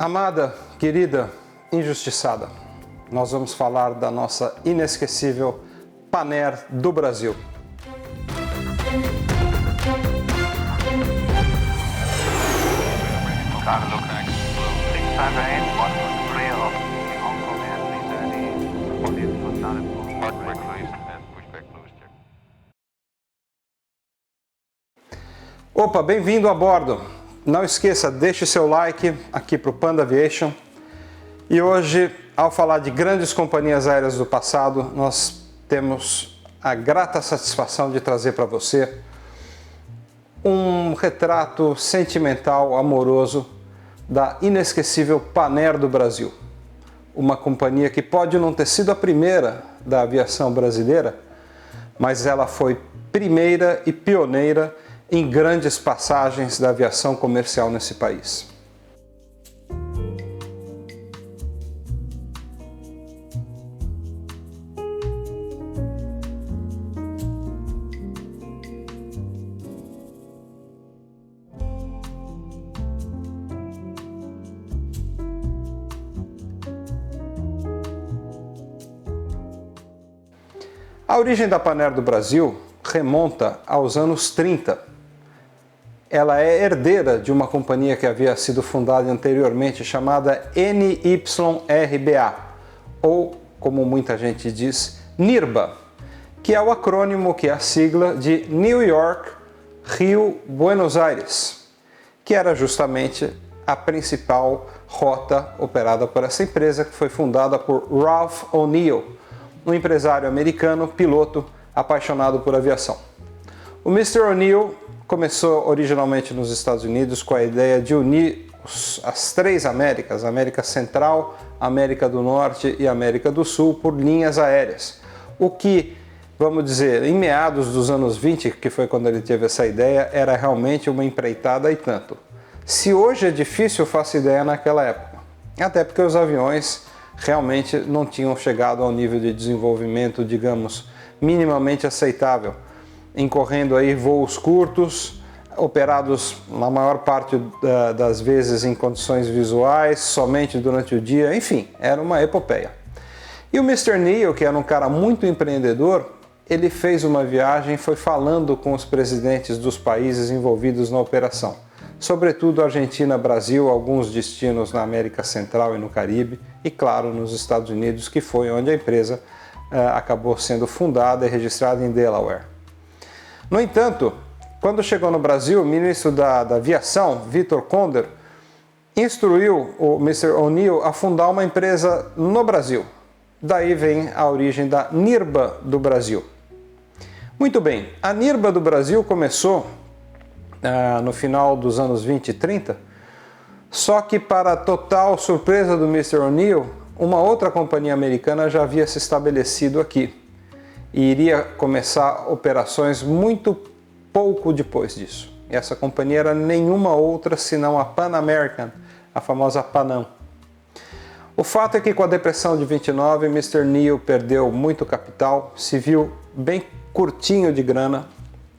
Amada, querida, injustiçada, nós vamos falar da nossa inesquecível Panair do Brasil. Opa, bem-vindo a bordo! Não esqueça, deixe seu like aqui para o Panda Aviation. E hoje, ao falar de grandes companhias aéreas do passado, nós temos a grata satisfação de trazer para você um retrato sentimental, amoroso, da inesquecível Panair do Brasil. Uma companhia que pode não ter sido a primeira da aviação brasileira, mas ela foi primeira e pioneira em grandes passagens da aviação comercial nesse país. A origem da Panair do Brasil remonta aos anos 30. Ela é herdeira de uma companhia que havia sido fundada anteriormente chamada NYRBA, ou, como muita gente diz, NIRBA, que é o acrônimo, que é a sigla de New York, Rio, Buenos Aires, que era justamente a principal rota operada por essa empresa, que foi fundada por Ralph O'Neill, um empresário americano, piloto, apaixonado por aviação. O Mr. O'Neill começou originalmente nos Estados Unidos com a ideia de unir as três Américas, a América Central, América do Norte e América do Sul, por linhas aéreas. O que, vamos dizer, em meados dos anos 20, que foi quando ele teve essa ideia, era realmente uma empreitada e tanto. Se hoje é difícil, eu faço ideia naquela época. Até porque os aviões realmente não tinham chegado ao nível de desenvolvimento, digamos, minimamente aceitável, incorrendo aí voos curtos, operados na maior parte das vezes em condições visuais, somente durante o dia, enfim, era uma epopeia. E o Mr. Neil, que era um cara muito empreendedor, ele fez uma viagem e foi falando com os presidentes dos países envolvidos na operação, sobretudo Argentina, Brasil, alguns destinos na América Central e no Caribe, e claro, nos Estados Unidos, que foi onde a empresa acabou sendo fundada e registrada em Delaware. No entanto, quando chegou no Brasil, o ministro da Aviação, Vitor Conder, instruiu o Mr. O'Neill a fundar uma empresa no Brasil. Daí vem a origem da NIRBA do Brasil. Muito bem, a NIRBA do Brasil começou no final dos anos 20 e 30, só que para total surpresa do Mr. O'Neill, uma outra companhia americana já havia se estabelecido aqui e iria começar operações muito pouco depois disso. E essa companhia era nenhuma outra senão a Pan American, a famosa Panam. O fato é que com a depressão de 29, Mr. Neil perdeu muito capital, se viu bem curtinho de grana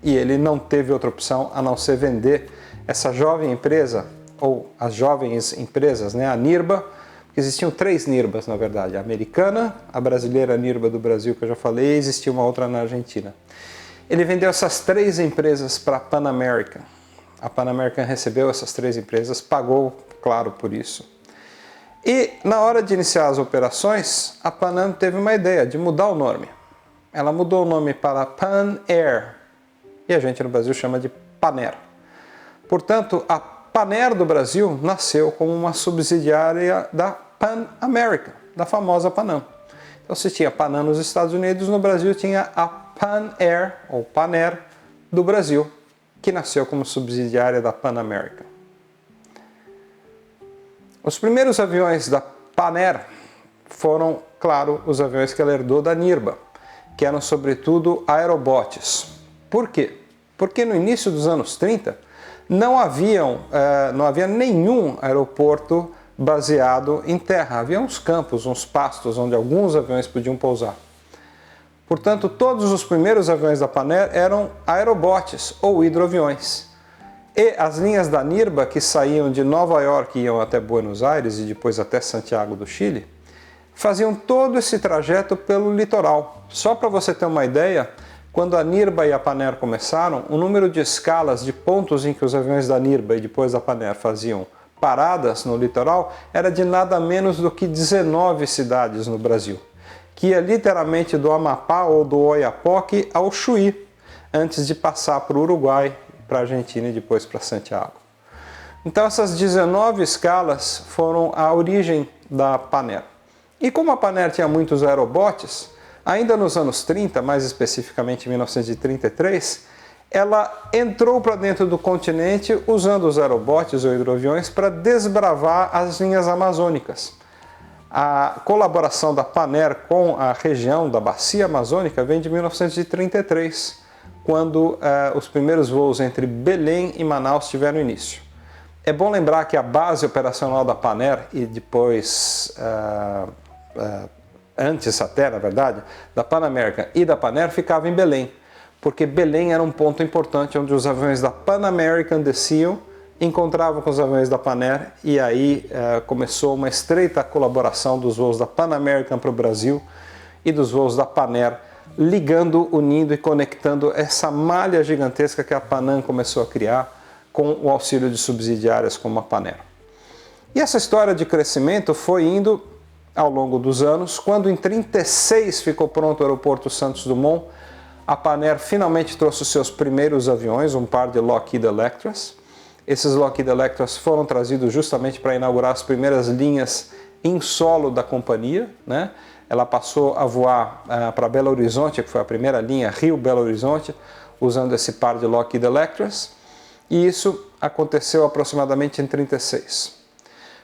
e ele não teve outra opção a não ser vender essa jovem empresa, ou as jovens empresas, a NIRBA. Existiam três NIRBAs, na verdade, a americana, a brasileira NIRBA do Brasil, que eu já falei, e existia uma outra na Argentina. Ele vendeu essas três empresas para a Pan American. A Pan American recebeu essas três empresas, pagou, claro, por isso. E na hora de iniciar as operações, a Panam teve uma ideia de mudar o nome. Ela mudou o nome para Pan Air, e a gente no Brasil chama de Panair. Portanto, a Panair do Brasil nasceu como uma subsidiária da Pan American, da famosa Panam. Então, se tinha Panam nos Estados Unidos, no Brasil tinha a Pan Air, ou Panair, do Brasil, que nasceu como subsidiária da Pan American. Os primeiros aviões da Panair foram, claro, os aviões que ela herdou da NIRBA, que eram sobretudo aerobotes. Por quê? Porque no início dos anos 30, não havia nenhum aeroporto baseado em terra. Havia uns campos, uns pastos onde alguns aviões podiam pousar. Portanto, todos os primeiros aviões da Panair eram aerobotes ou hidroaviões. E as linhas da NIRBA, que saíam de Nova York e iam até Buenos Aires e depois até Santiago do Chile, faziam todo esse trajeto pelo litoral. Só para você ter uma ideia, quando a NIRBA e a Panair começaram, o número de escalas, de pontos em que os aviões da NIRBA e depois da Panair faziam paradas no litoral, era de nada menos do que 19 cidades no Brasil, que ia literalmente do Amapá ou do Oiapoque ao Chuí, antes de passar para o Uruguai, para a Argentina e depois para Santiago. Então essas 19 escalas foram a origem da Panair. E como a Panair tinha muitos aerobotes, ainda nos anos 30, mais especificamente em 1933, ela entrou para dentro do continente usando os aerobotes ou hidroaviões para desbravar as linhas amazônicas. A colaboração da Panair com a região da Bacia Amazônica vem de 1933, quando os primeiros voos entre Belém e Manaus tiveram início. É bom lembrar que a base operacional da Panair e depois, antes até, na verdade, da Pan American e da Panair ficava em Belém, porque Belém era um ponto importante onde os aviões da Pan American desciam, encontravam com os aviões da Panair e aí começou uma estreita colaboração dos voos da Pan American para o Brasil e dos voos da Panair, ligando, unindo e conectando essa malha gigantesca que a Panam começou a criar com o auxílio de subsidiárias como a Panair. E essa história de crescimento foi indo ao longo dos anos. Quando em 1936 ficou pronto o aeroporto Santos Dumont, a Panair finalmente trouxe os seus primeiros aviões, um par de Lockheed Electras. Esses Lockheed Electras foram trazidos justamente para inaugurar as primeiras linhas em solo da companhia, né? Ela passou a voar para Belo Horizonte, que foi a primeira linha Rio-Belo Horizonte, usando esse par de Lockheed Electras, e isso aconteceu aproximadamente em 1936.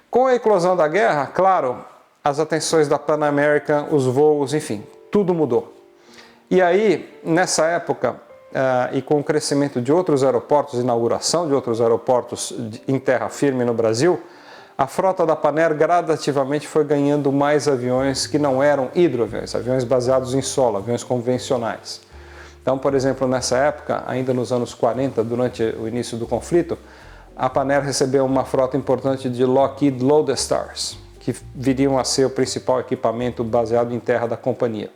Com a eclosão da guerra, claro, as atenções da Pan American, os voos, enfim, tudo mudou. E aí, nessa época, e com o crescimento de outros aeroportos, inauguração de outros aeroportos em terra firme no Brasil, a frota da Panair gradativamente foi ganhando mais aviões que não eram hidroaviões, aviões baseados em solo, aviões convencionais. Então, por exemplo, nessa época, ainda nos anos 40, durante o início do conflito, a Panair recebeu uma frota importante de Lockheed Lodestars, que viriam a ser o principal equipamento baseado em terra da companhia.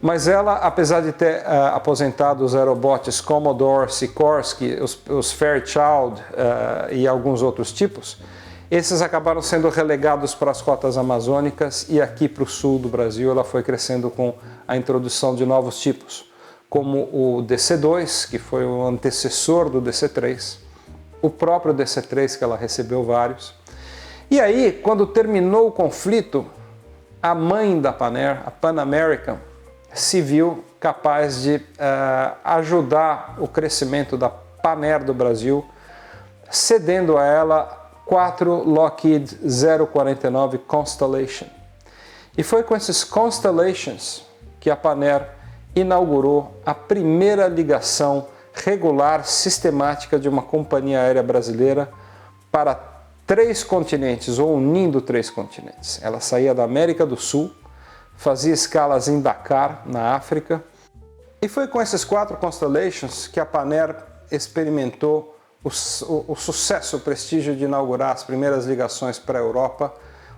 Mas ela, apesar de ter aposentado os aerobotes Commodore, Sikorsky, os Fairchild e alguns outros tipos, esses acabaram sendo relegados para as cotas amazônicas e aqui para o sul do Brasil ela foi crescendo com a introdução de novos tipos, como o DC-2, que foi o antecessor do DC-3, o próprio DC-3, que ela recebeu vários. E aí, quando terminou o conflito, a mãe da Panair, a Pan American, se viu capaz de ajudar o crescimento da Panair do Brasil, cedendo a ela 4 Lockheed 049 Constellation. E foi com esses Constellations que a Panair inaugurou a primeira ligação regular, sistemática de uma companhia aérea brasileira para 3 continentes, ou unindo 3 continentes. Ela saía da América do Sul, fazia escalas em Dakar, na África, e foi com esses 4 Constellations que a Panair experimentou o sucesso, o prestígio de inaugurar as primeiras ligações para a Europa,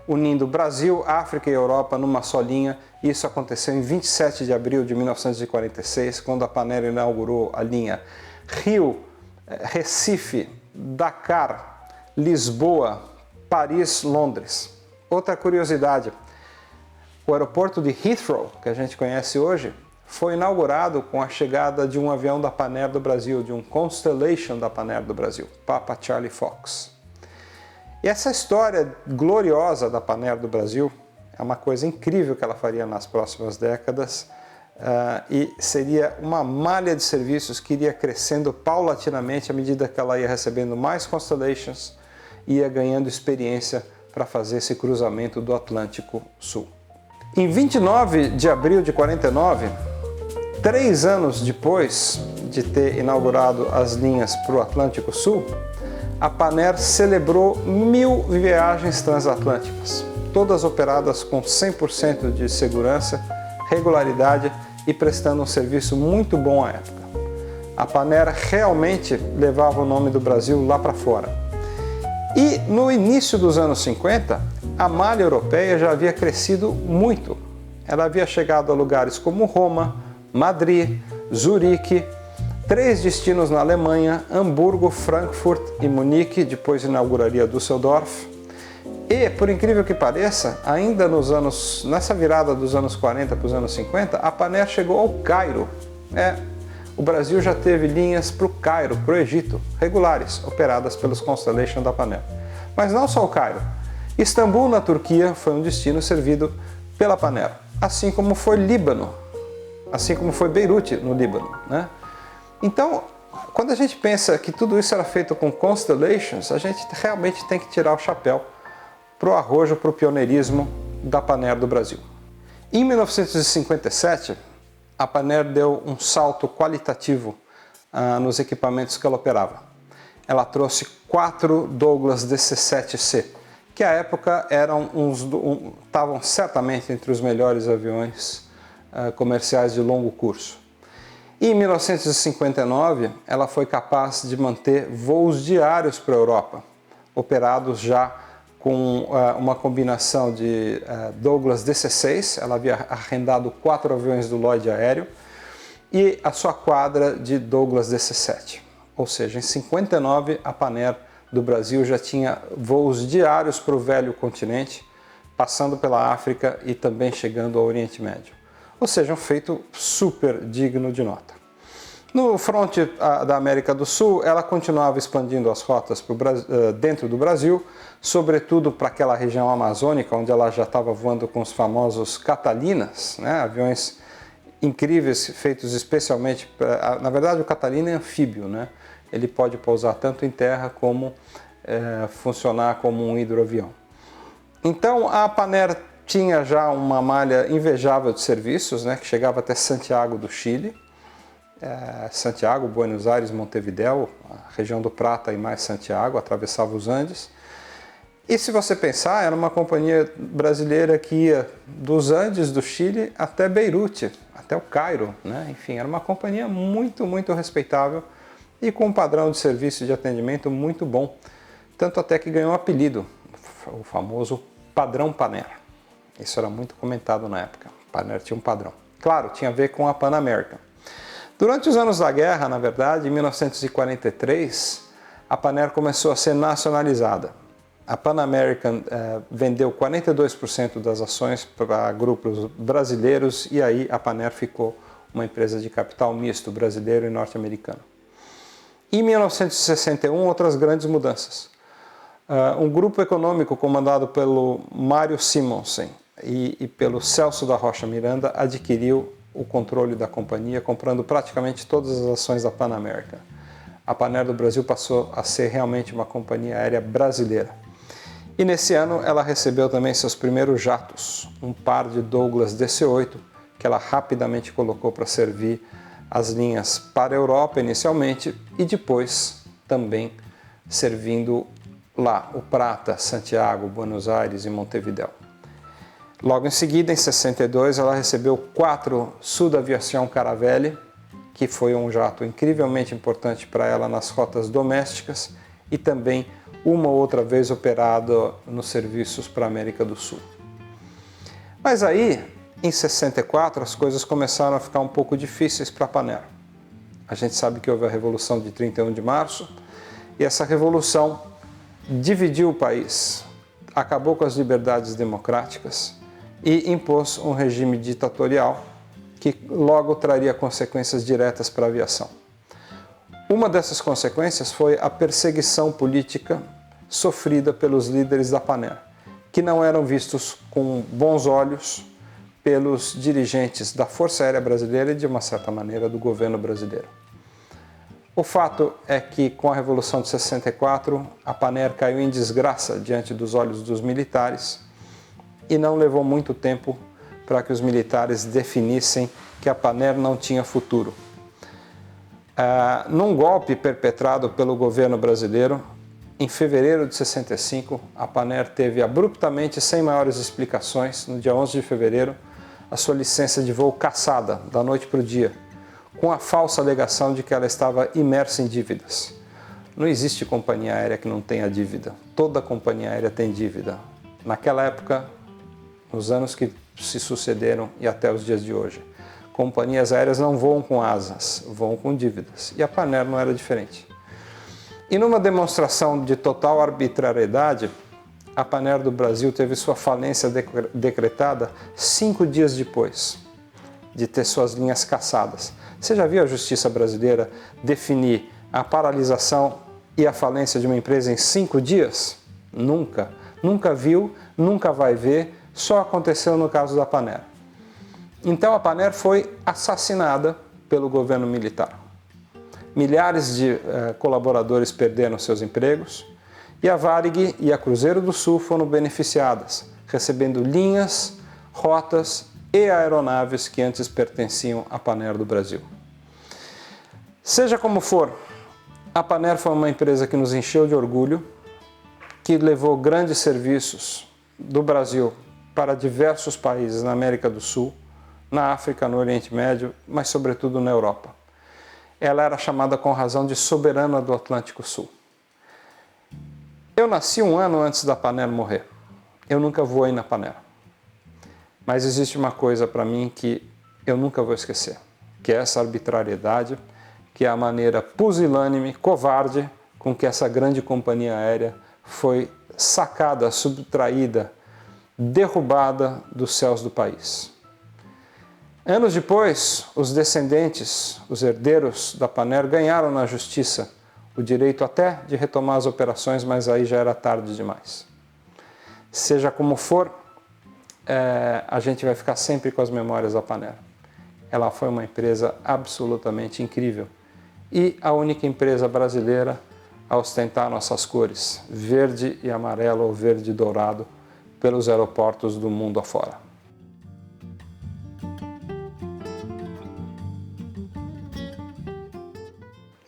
unindo Brasil, África e Europa numa só linha. Isso aconteceu em 27 de abril de 1946, quando a Panair inaugurou a linha Rio, Recife, Dakar, Lisboa, Paris, Londres. Outra curiosidade, o aeroporto de Heathrow, que a gente conhece hoje, foi inaugurado com a chegada de um avião da Panair do Brasil, de um Constellation da Panair do Brasil, Papa Charlie Fox. E essa história gloriosa da Panair do Brasil é uma coisa incrível que ela faria nas próximas décadas e seria uma malha de serviços que iria crescendo paulatinamente à medida que ela ia recebendo mais Constellations e ia ganhando experiência para fazer esse cruzamento do Atlântico Sul. Em 29 de abril de 49, 3 anos depois de ter inaugurado as linhas para o Atlântico Sul, a Panair celebrou 1000 viagens transatlânticas, todas operadas com 100% de segurança, regularidade e prestando um serviço muito bom à época. A Panair realmente levava o nome do Brasil lá para fora. E no início dos anos 50, a malha europeia já havia crescido muito. Ela havia chegado a lugares como Roma, Madrid, Zurique, 3 destinos na Alemanha, Hamburgo, Frankfurt e Munique, depois inauguraria Düsseldorf. E, por incrível que pareça, ainda nessa virada dos anos 40 para os anos 50, a Panair chegou ao Cairo. O Brasil já teve linhas para o Cairo, para o Egito, regulares, operadas pelos Constellation da Panair. Mas não só o Cairo. Istambul, na Turquia, foi um destino servido pela Panair, assim como foi Líbano, assim como foi Beirute, no Líbano, né? Então, quando a gente pensa que tudo isso era feito com Constellations, a gente realmente tem que tirar o chapéu para o arrojo, para o pioneirismo da Panair do Brasil. Em 1957, a Panair deu um salto qualitativo nos equipamentos que ela operava. Ela trouxe 4 Douglas DC-7C, que à época estavam certamente entre os melhores aviões comerciais de longo curso. E em 1959, ela foi capaz de manter voos diários para a Europa, operados já com uma combinação de Douglas DC-6, ela havia arrendado 4 aviões do Lloyd Aéreo, e a sua quadra de Douglas DC-7. Ou seja, em 59, a Panair do Brasil já tinha voos diários para o velho continente, passando pela África e também chegando ao Oriente Médio. Ou seja, um feito super digno de nota. No fronte da América do Sul, ela continuava expandindo as rotas dentro do Brasil, sobretudo para aquela região amazônica, onde ela já estava voando com os famosos Catalinas, né? Aviões incríveis, feitos especialmente para... Na verdade, o Catalina é anfíbio, né? Ele pode pousar tanto em terra como funcionar como um hidroavião. Então, a Panair tinha já uma malha invejável de serviços, né? Que chegava até Santiago do Chile, Santiago, Buenos Aires, Montevidéu, a região do Prata e mais Santiago, atravessava os Andes. E se você pensar, era uma companhia brasileira que ia dos Andes do Chile até Beirute, até o Cairo, né? Enfim, era uma companhia muito, muito respeitável e com um padrão de serviço e de atendimento muito bom, tanto até que ganhou um apelido, o famoso padrão Panair. Isso era muito comentado na época, Panair tinha um padrão. Claro, tinha a ver com a Pan American. Durante os anos da guerra, na verdade, em 1943, a Panair começou a ser nacionalizada. A Pan American vendeu 42% das ações para grupos brasileiros e aí a Panair ficou uma empresa de capital misto, brasileiro e norte-americano. Em 1961, outras grandes mudanças. Um grupo econômico comandado pelo Mário Simonsen e pelo Celso da Rocha Miranda adquiriu o controle da companhia, comprando praticamente todas as ações da Pan American. A Panair do Brasil passou a ser realmente uma companhia aérea brasileira. E nesse ano ela recebeu também seus primeiros jatos, um par de Douglas DC-8, que ela rapidamente colocou para servir as linhas para a Europa inicialmente e depois também servindo lá o Prata, Santiago, Buenos Aires e Montevidéu. Logo em seguida, em 62, ela recebeu 4 Sud Aviation Caravelle, que foi um jato incrivelmente importante para ela nas rotas domésticas e também uma outra vez operado nos serviços para a América do Sul. Mas aí, em 64, as coisas começaram a ficar um pouco difíceis para a Panair. A gente sabe que houve a Revolução de 31 de março e essa revolução dividiu o país, acabou com as liberdades democráticas e impôs um regime ditatorial que logo traria consequências diretas para a aviação. Uma dessas consequências foi a perseguição política sofrida pelos líderes da Panair, que não eram vistos com bons olhos pelos dirigentes da Força Aérea Brasileira e, de uma certa maneira, do governo brasileiro. O fato é que, com a Revolução de 64, a Panair caiu em desgraça diante dos olhos dos militares e não levou muito tempo para que os militares definissem que a Panair não tinha futuro. Num golpe perpetrado pelo governo brasileiro, em fevereiro de 65, a Panair teve abruptamente, sem maiores explicações, no dia 11 de fevereiro, a sua licença de voo cassada, da noite para o dia, com a falsa alegação de que ela estava imersa em dívidas. Não existe companhia aérea que não tenha dívida. Toda companhia aérea tem dívida. Naquela época, nos anos que se sucederam e até os dias de hoje, companhias aéreas não voam com asas, voam com dívidas. E a Panair não era diferente. E numa demonstração de total arbitrariedade, a Panair do Brasil teve sua falência decretada 5 dias depois de ter suas linhas cassadas. Você já viu a justiça brasileira definir a paralisação e a falência de uma empresa em 5 dias? Nunca. Nunca viu, nunca vai ver, só aconteceu no caso da Panair. Então a Panair foi assassinada pelo governo militar. Milhares de colaboradores perderam seus empregos e a Varig e a Cruzeiro do Sul foram beneficiadas, recebendo linhas, rotas e aeronaves que antes pertenciam à Panair do Brasil. Seja como for, a Panair foi uma empresa que nos encheu de orgulho, que levou grandes serviços do Brasil para diversos países na América do Sul, na África, no Oriente Médio, mas sobretudo na Europa. Ela era chamada com razão de soberana do Atlântico Sul. Eu nasci um ano antes da Panair morrer. Eu nunca voei na Panair. Mas existe uma coisa para mim que eu nunca vou esquecer, que é essa arbitrariedade, que é a maneira pusilânime, covarde, com que essa grande companhia aérea foi sacada, subtraída, derrubada dos céus do país. Anos depois, os descendentes, os herdeiros da Panair, ganharam na justiça o direito até de retomar as operações, mas aí já era tarde demais. Seja como for, a gente vai ficar sempre com as memórias da Panair. Ela foi uma empresa absolutamente incrível e a única empresa brasileira a ostentar nossas cores, verde e amarelo ou verde e dourado, pelos aeroportos do mundo afora.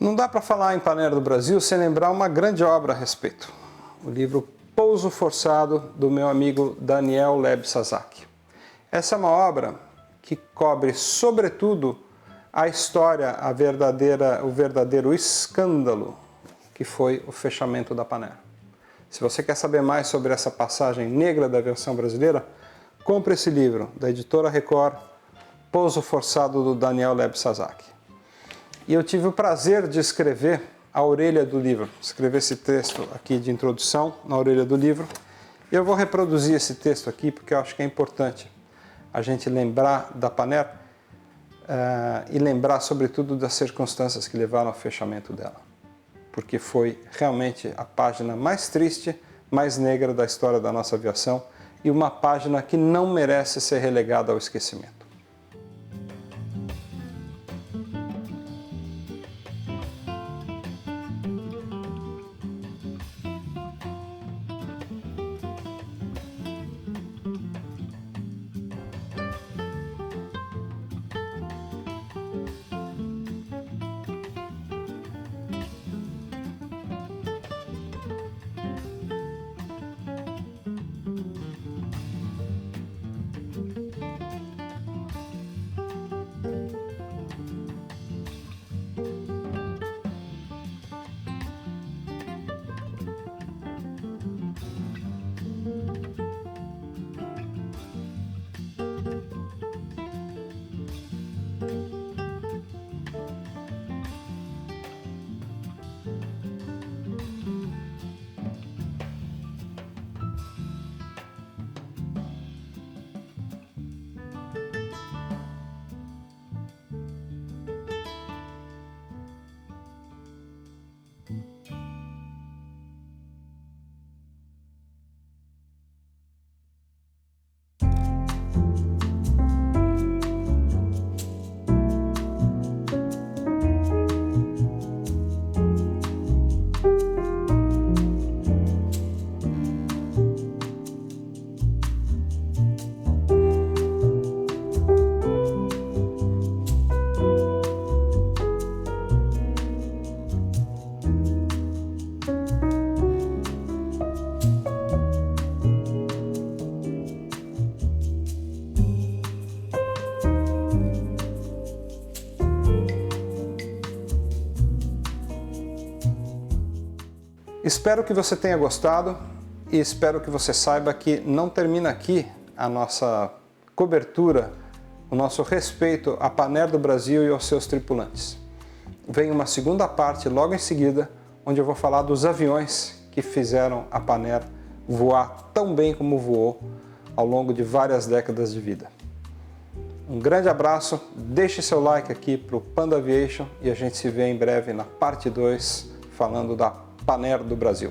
Não dá para falar em Panair do Brasil sem lembrar uma grande obra a respeito, o livro Pouso Forçado, do meu amigo Daniel Leb Sasaki. Essa é uma obra que cobre, sobretudo, a história, o verdadeiro escândalo que foi o fechamento da Panair. Se você quer saber mais sobre essa passagem negra da aviação brasileira, compre esse livro, da editora Record, Pouso Forçado, do Daniel Leb Sasaki. E eu tive o prazer de escrever a orelha do livro, escrever esse texto aqui de introdução na orelha do livro. E eu vou reproduzir esse texto aqui porque eu acho que é importante a gente lembrar da Panair e lembrar sobretudo das circunstâncias que levaram ao fechamento dela. Porque foi realmente a página mais triste, mais negra da história da nossa aviação e uma página que não merece ser relegada ao esquecimento. Espero que você tenha gostado e espero que você saiba que não termina aqui a nossa cobertura, o nosso respeito à Panair do Brasil e aos seus tripulantes. Vem uma segunda parte logo em seguida, onde eu vou falar dos aviões que fizeram a Panair voar tão bem como voou ao longo de várias décadas de vida. Um grande abraço, deixe seu like aqui para o Panda Aviation e a gente se vê em breve na parte 2, falando da Panair do Brasil.